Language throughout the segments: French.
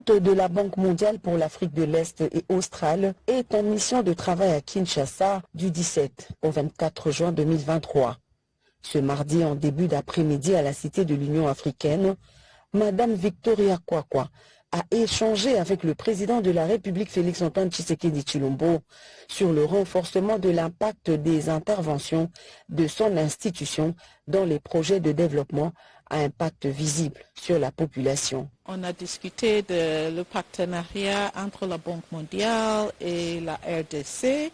De la Banque mondiale pour l'Afrique de l'Est et australe est en mission de travail à Kinshasa du 17 au 24 juin 2023. Ce mardi, en début d'après-midi à la Cité de l'Union africaine, Madame Victoria Kwakwa a échangé avec le président de la République Félix-Antoine Tshisekedi Tshilombo sur le renforcement de l'impact des interventions de son institution dans les projets de développement à impact visible sur la population. On a discuté de le partenariat entre la Banque mondiale et la RDC.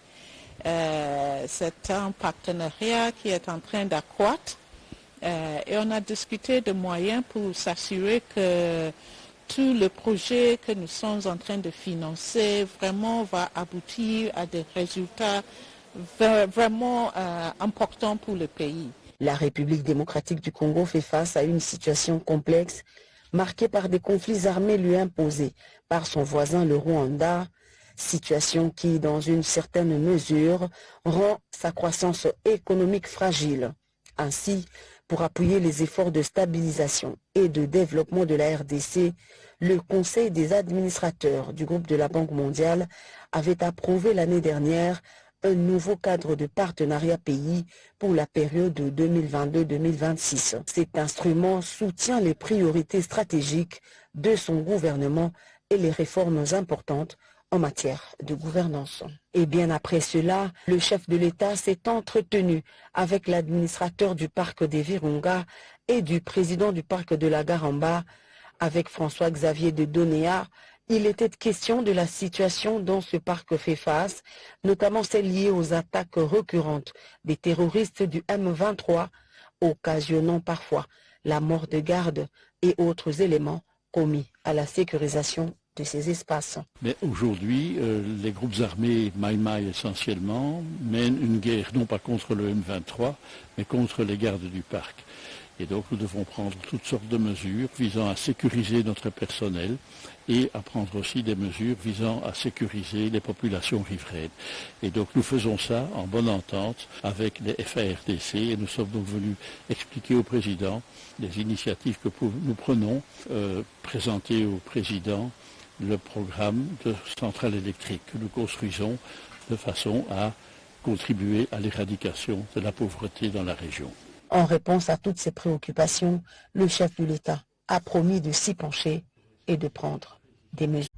C'est un partenariat qui est en train d'accroître et on a discuté de moyens pour s'assurer que tout le projet que nous sommes en train de financer vraiment va aboutir à des résultats vraiment importants pour le pays. La République démocratique du Congo fait face à une situation complexe marquée par des conflits armés lui imposés par son voisin le Rwanda, situation qui, dans une certaine mesure, rend sa croissance économique fragile. Ainsi, pour appuyer les efforts de stabilisation et de développement de la RDC, le Conseil des administrateurs du groupe de la Banque mondiale avait approuvé l'année dernière un nouveau cadre de partenariat pays pour la période 2022-2026. Cet instrument soutient les priorités stratégiques de son gouvernement et les réformes importantes en matière de gouvernance. Et bien après cela, le chef de l'État s'est entretenu avec l'administrateur du parc des Virunga et du président du parc de la Garamba. Avec François-Xavier de Donéa, il était question de la situation dont ce parc fait face, notamment celle liée aux attaques récurrentes des terroristes du M23, occasionnant parfois la mort de gardes et autres éléments commis à la sécurisation de ces espaces. Mais aujourd'hui, les groupes armés Maï-Maï essentiellement mènent une guerre non pas contre le M23, mais contre les gardes du parc. Et donc nous devons prendre toutes sortes de mesures visant à sécuriser notre personnel et à prendre aussi des mesures visant à sécuriser les populations riveraines. Et donc nous faisons ça en bonne entente avec les FARDC et nous sommes donc venus expliquer au président les initiatives que nous prenons, présenter au président le programme de centrale électrique que nous construisons de façon à contribuer à l'éradication de la pauvreté dans la région. En réponse à toutes ces préoccupations, le chef de l'État a promis de s'y pencher et de prendre des mesures.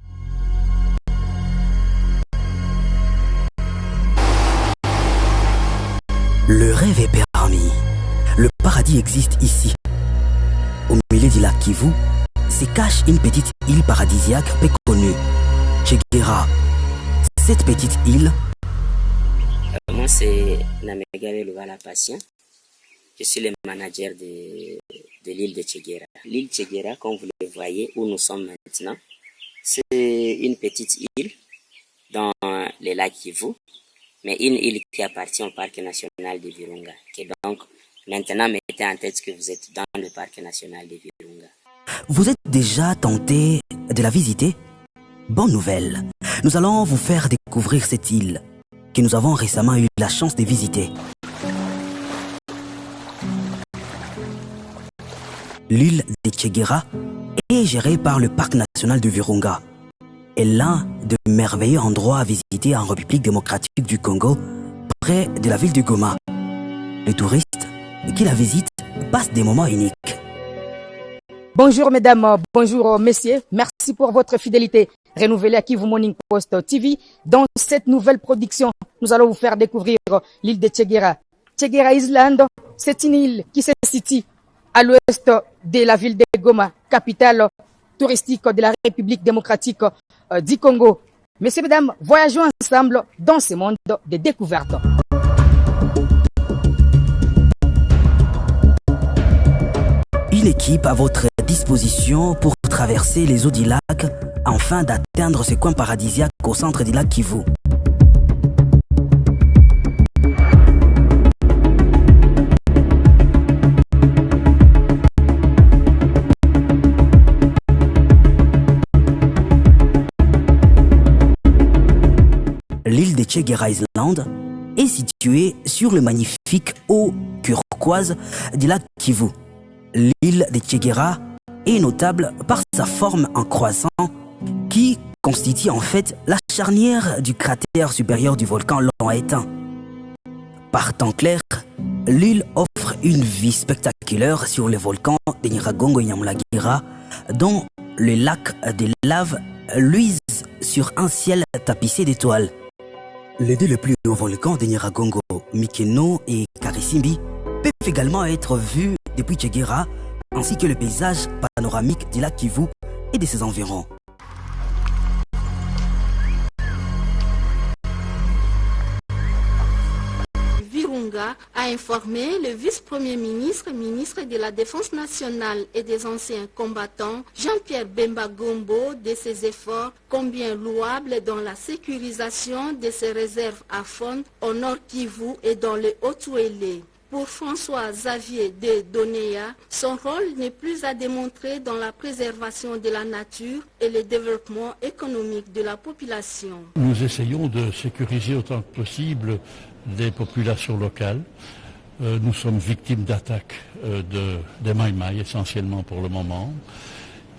Le rêve est permis. Le paradis existe ici. Au milieu du lac Kivu, se cache une petite île paradisiaque peu connue, Tchegera. Cette petite île... Moi, c'est Namegave Luvala Patient. Je suis le manager de l'île de Tchegera. L'île Tchegera, comme vous le voyez, où nous sommes maintenant, c'est une petite île dans le lac Kivu, mais une île qui appartient au parc national de Virunga. Qui donc, maintenant, mettez en tête que vous êtes dans le parc national de Virunga. Vous êtes déjà tenté de la visiter? Bonne nouvelle, nous allons vous faire découvrir cette île que nous avons récemment eu la chance de visiter. L'île de Tchegera est gérée par le parc national de Virunga. est l'un des merveilleux endroits à visiter en République démocratique du Congo, près de la ville de Goma. Les touristes qui la visitent passent des moments uniques. Bonjour mesdames, bonjour messieurs, merci pour votre fidélité renouvelée à Kivu Morning Post TV. Dans cette nouvelle production, nous allons vous faire découvrir l'île de Tchegera. Tchegera Island, c'est une île qui se situe à l'ouest de la ville de Goma, capitale touristique de la République démocratique du Congo. Messieurs, mesdames, voyageons ensemble dans ce monde de découvertes. Une équipe à votre disposition pour traverser les eaux du lac afin d'atteindre ce coin paradisiaque au centre du lac Kivu. L'île de Tchegera Island est située sur le magnifique eau turquoise du lac Kivu. L'île de Tchegera est notable par sa forme en croissant constitue en fait la charnière du cratère supérieur du volcan long éteint. Par temps clair, l'île offre une vue spectaculaire sur le volcan de Nyiragongo et Nyamulagira, dont le lac de lave luise sur un ciel tapissé d'étoiles. Les deux les plus hauts volcans de Nyiragongo, Mikeno et Karisimbi, peuvent également être vus depuis Tchegera, ainsi que le paysage panoramique du lac Kivu et de ses environs. Virunga a informé le vice-premier ministre, ministre de la Défense nationale et des anciens combattants, Jean-Pierre Bemba Gombo, de ses efforts combien louables dans la sécurisation de ses réserves à faune au Nord Kivu et dans le Haut-Ouélé. Pour François-Xavier de Donéa, son rôle n'est plus à démontrer dans la préservation de la nature et le développement économique de la population. Nous essayons de sécuriser autant que possible les populations locales. Nous sommes victimes d'attaques des Maïmaï essentiellement pour le moment.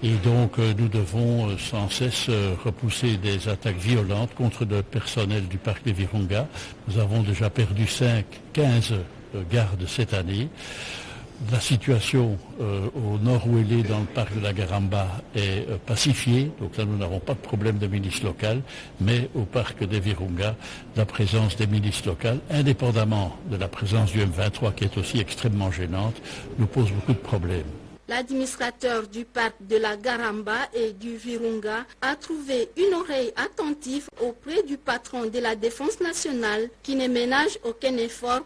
Et donc nous devons sans cesse repousser des attaques violentes contre le personnel du parc des Virunga. Nous avons déjà perdu 15 gardes cette année. La situation au nord-ouélé dans le parc de la Garamba est pacifiée, donc là nous n'avons pas de problème de milices locales, mais au parc des Virunga, la présence des milices locales, indépendamment de la présence du M23 qui est aussi extrêmement gênante, nous pose beaucoup de problèmes. L'administrateur du parc de la Garamba et du Virunga a trouvé une oreille attentive auprès du patron de la Défense nationale qui ne ménage aucun effort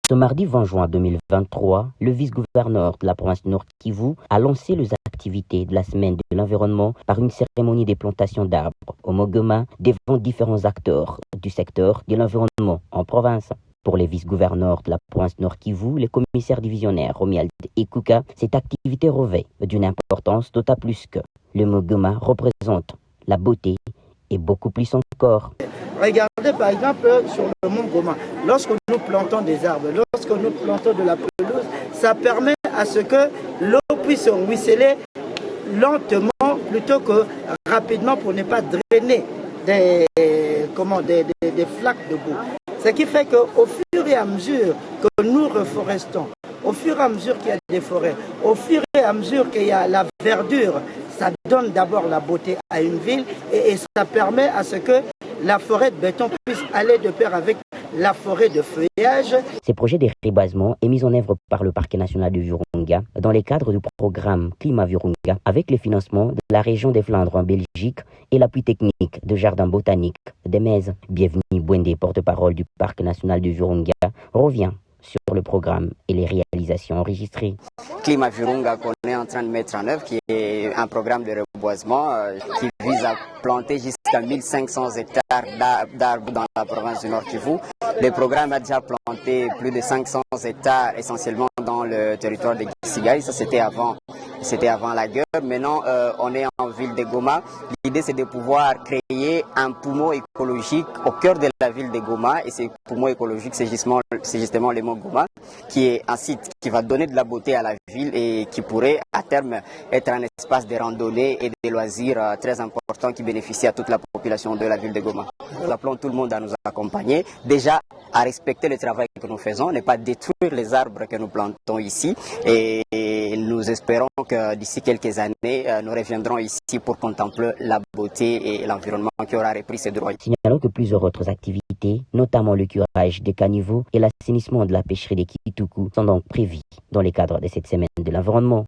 Ce mardi 20 juin 2023, le vice-gouverneur de la province du Nord Kivu a lancé les activités de la semaine de l'environnement par une cérémonie des plantations d'arbres au Mogoma devant différents acteurs du secteur de l'environnement en province. Pour les vice-gouverneurs de la province Nord Kivu, les commissaires divisionnaires Romuald et Kuka, cette activité revêt d'une importance d'autant plus que le Mogoma représente la beauté et beaucoup plus encore. Regardez par exemple sur le mont Goma, lorsque nous plantons des arbres, lorsque nous plantons de la pelouse, ça permet à ce que l'eau puisse ruisseler lentement plutôt que rapidement pour ne pas drainer des flaques de boue. Ce qui fait qu'au fur et à mesure que nous reforestons, au fur et à mesure qu'il y a des forêts, au fur et à mesure qu'il y a la verdure, ça donne d'abord la beauté à une ville et ça permet à ce que la forêt de béton puisse aller de pair avec la forêt de feuillage. Ces projets de reboisement est mis en œuvre par le Parc national du Virunga dans le cadre du programme Climat Virunga avec le financement de la région des Flandres en Belgique et l'appui technique de Jardin botanique des Mèzes. Bienvenue Bwende, porte-parole du Parc national du Virunga, revient sur le programme et les réalisations enregistrées. Climat Virunga qu'on est en train de mettre en œuvre, qui est un programme de reboisement qui vise à planter jusqu'à 1500 hectares d'arbres dans la province du Nord Kivu. Le programme a déjà planté plus de 500 hectares essentiellement dans le territoire de Gisigai. Ça c'était avant la guerre. Maintenant on est en ville de Goma. L'idée c'est de pouvoir créer un poumon écologique au cœur de la ville de Goma et ce poumon écologique c'est justement le mont Goma qui est un site qui va donner de la beauté à la ville et qui pourrait à terme être un espace de randonnée et de loisirs très important qui bénéficie à toute la population de la ville de Goma. Nous appelons tout le monde à nous accompagner, déjà à respecter le travail que nous faisons, ne pas détruire les arbres que nous plantons ici et nous espérons que d'ici quelques années, nous reviendrons ici pour contempler la beauté et l'environnement qui aura repris ses droits. Signalons que plusieurs autres activités, notamment le curage des caniveaux et l'assainissement de la pêcherie des Kituku, sont donc prévues dans le cadre de cette semaine de l'environnement.